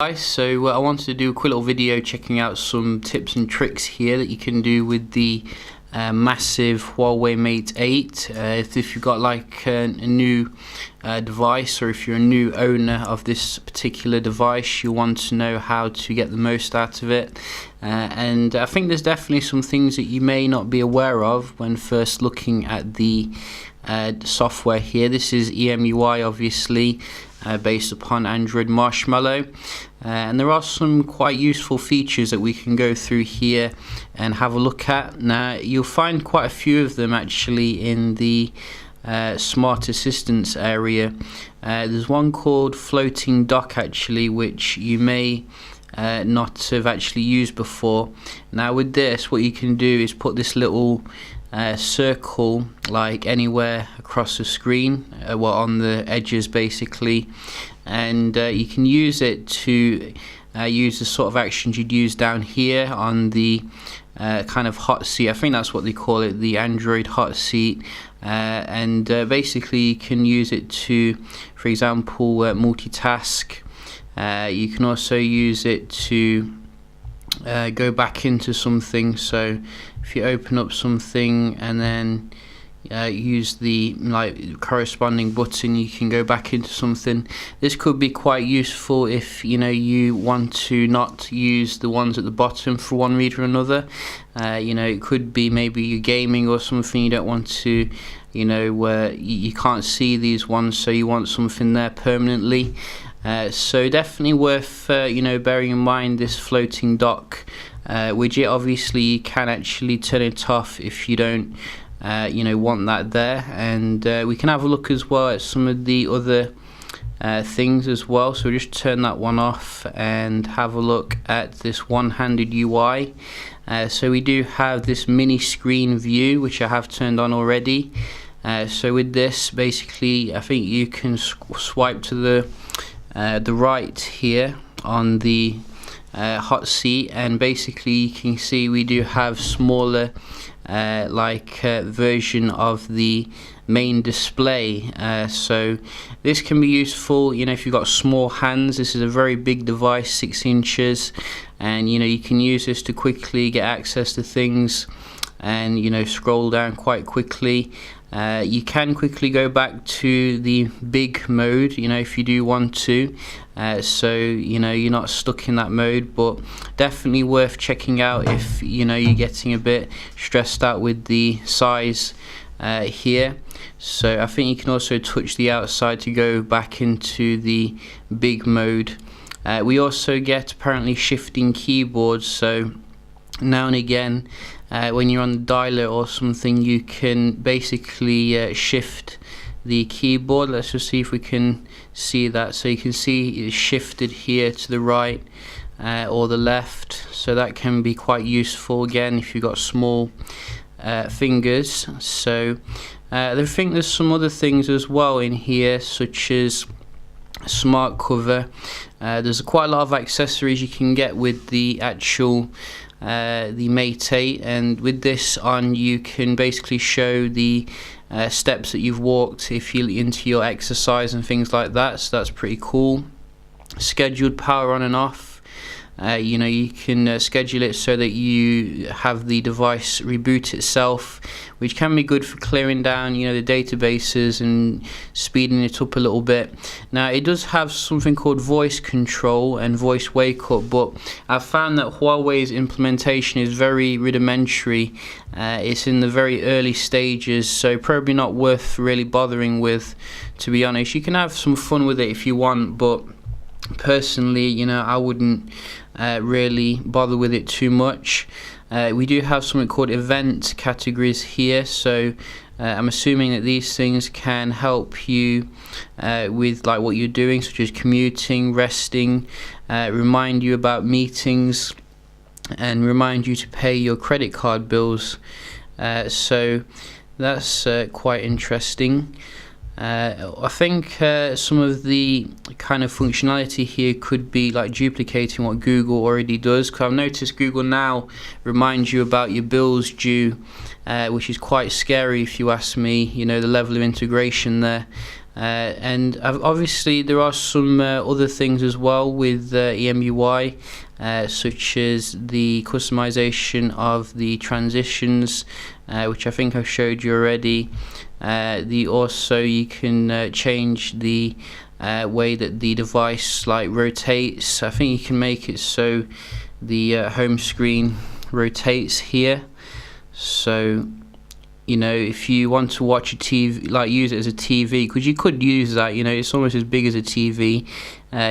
Guys, so I wanted to do a quick little video checking out some tips and tricks here that you can do with the massive Huawei Mate 8. If you've got like a new device, or if you're a new owner of this particular device, you want to know how to get the most out of it. And I think there's definitely some things that you may not be aware of when first looking at the software here. This is EMUI, obviously, based upon Android Marshmallow, and there are some quite useful features that we can go through here and have a look at. Now you'll find quite a few of them actually in the smart assistance area. There's one called floating dock actually, which you may not have actually used before. Now with this, what you can do is put this little circle like anywhere across the screen, well, on the edges basically, and you can use it to use the sort of actions you'd use down here on the kind of hot seat. I think that's what they call it, the Android hot seat. And basically you can use it to, for example, multitask. You can also use it to go back into something. So if you open up something and then use the corresponding button, you can go back into something. This could be quite useful if you want to not use the ones at the bottom for one reason or another. It could be maybe you're gaming or something, you don't want to, where you can't see these ones, so you want something there permanently. So definitely worth bearing in mind this floating dock widget. Obviously you can actually turn it off if you don't want that there, and we can have a look as well at some of the other things as well. So we'll just turn that one off and have a look at this one-handed UI. So we do have this mini screen view, which I have turned on already. So with this, basically I think you can swipe to the right here on the hot seat, and basically you can see we do have smaller version of the main display. So this can be useful if you've got small hands. This is a very big device, 6 inches, and you can use this to quickly get access to things and scroll down quite quickly. You can quickly go back to the big mode if you do want to, so you're not stuck in that mode, but definitely worth checking out if you're getting a bit stressed out with the size here. So I think you can also touch the outside to go back into the big mode. We also get apparently shifting keyboards, so now and again when you're on the dialer or something, you can basically shift the keyboard. Let's just see if we can see that. So you can see it's shifted here to the right or the left, so that can be quite useful again if you've got small fingers. So I think there's some other things as well in here, such as smart cover. There's quite a lot of accessories you can get with the actual the Mate 8, and with this on you can basically show the steps that you've walked if you're into your exercise and things like that, so that's pretty cool. Scheduled power on and off. You can schedule it so that you have the device reboot itself, which can be good for clearing down the databases and speeding it up a little bit. Now it does have something called voice control and voice wake up, but I've found that Huawei's implementation is very rudimentary. It's in the very early stages, so probably not worth really bothering with, to be honest. You can have some fun with it if you want, but personally I wouldn't really bother with it too much. We do have something called event categories here, so I'm assuming that these things can help you with what you're doing, such as commuting, resting, remind you about meetings, and remind you to pay your credit card bills. So that's quite interesting. I think some of the kind of functionality here could be duplicating what Google already does, because I've noticed Google now reminds you about your bills due, which is quite scary if you ask me, the level of integration there. And obviously there are some other things as well with EMUI, such as the customization of the transitions, which I think I've showed you already. Also you can change the way that the device like rotates. I think you can make it so the home screen rotates here. So you know, if you want to watch a TV, like use it as a TV, because you could use that, you know, it's almost as big as a TV,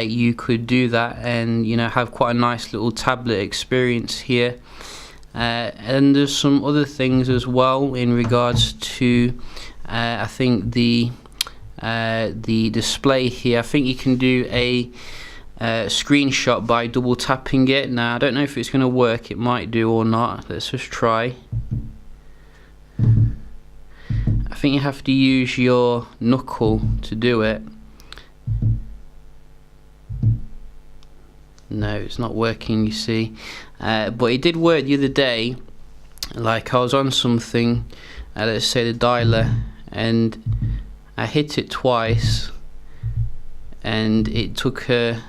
you could do that and, you know, have quite a nice little tablet experience here. And there's some other things as well in regards to I think the display here. I think you can do a screenshot by double tapping it. Now I don't know if it's going to work, it might do or not. Let's just try. I think you have to use your knuckle to do it. No, it's not working, you see. But it did work the other day. Like I was on something, let's say the dialer, and I hit it twice and it took a...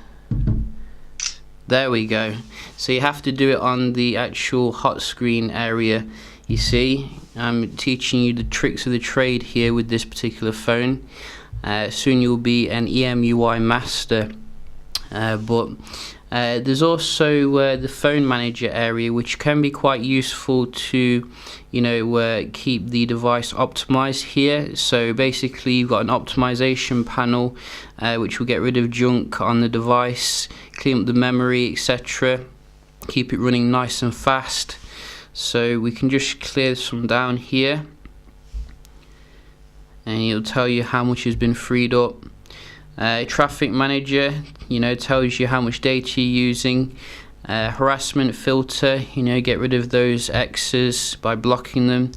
There we go. So you have to do it on the actual hot screen area. You see, I'm teaching you the tricks of the trade here with this particular phone. Soon you'll be an EMUI master. But there's also the phone manager area, which can be quite useful to, you know, keep the device optimized here. So basically you've got an optimization panel which will get rid of junk on the device, clean up the memory, etc. Keep it running nice and fast. So we can just clear some down here and it'll tell you how much has been freed up. Traffic manager, you know, tells you how much data you're using. Harassment filter, you know, get rid of those X's by blocking them.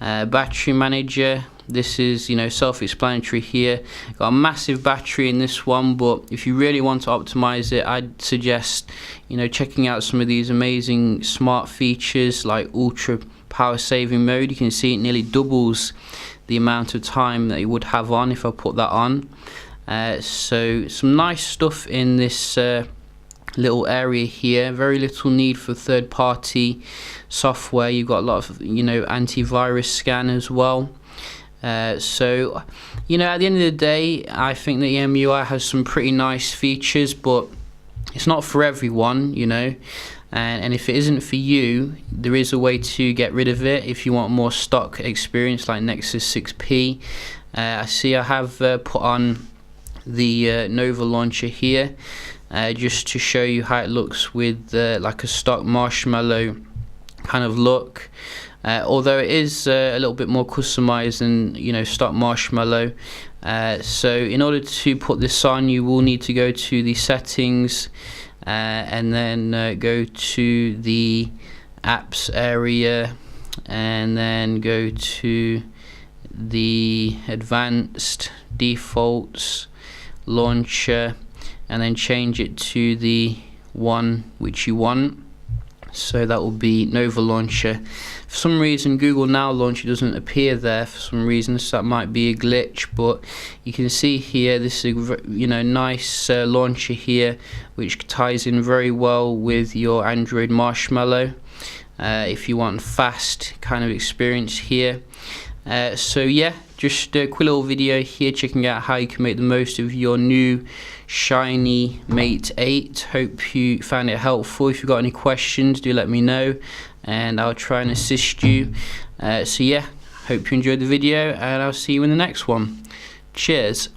Battery manager, this is, you know, self-explanatory here. Got a massive battery in this one, but if you really want to optimize it, I'd suggest, you know, checking out some of these amazing smart features like ultra power saving mode. You can see it nearly doubles the amount of time that you would have on if I put that on. So some nice stuff in this little area here. Very little need for third-party software. You've got a lot of, you know, antivirus scan as well. So, you know, at the end of the day, I think the EMUI has some pretty nice features, but it's not for everyone, you know. And if it isn't for you, there is a way to get rid of it if you want more stock experience like Nexus 6P. I see I have put on the Nova launcher here just to show you how it looks with like a stock marshmallow kind of look. Although it is a little bit more customized than, you know, stock marshmallow. So in order to put this on, you will need to go to the settings and then go to the apps area and then go to the advanced defaults launcher and then change it to the one which you want. So that will be Nova launcher. For some reason Google Now launcher doesn't appear there for some reason, so that might be a glitch, but you can see here this is a, you know, nice launcher here which ties in very well with your Android Marshmallow if you want fast kind of experience here. So yeah, just a quick little video here checking out how you can make the most of your new shiny Mate 8. Hope you found it helpful. If you've got any questions, do let me know and I'll try and assist you. So yeah, hope you enjoyed the video and I'll see you in the next one. Cheers.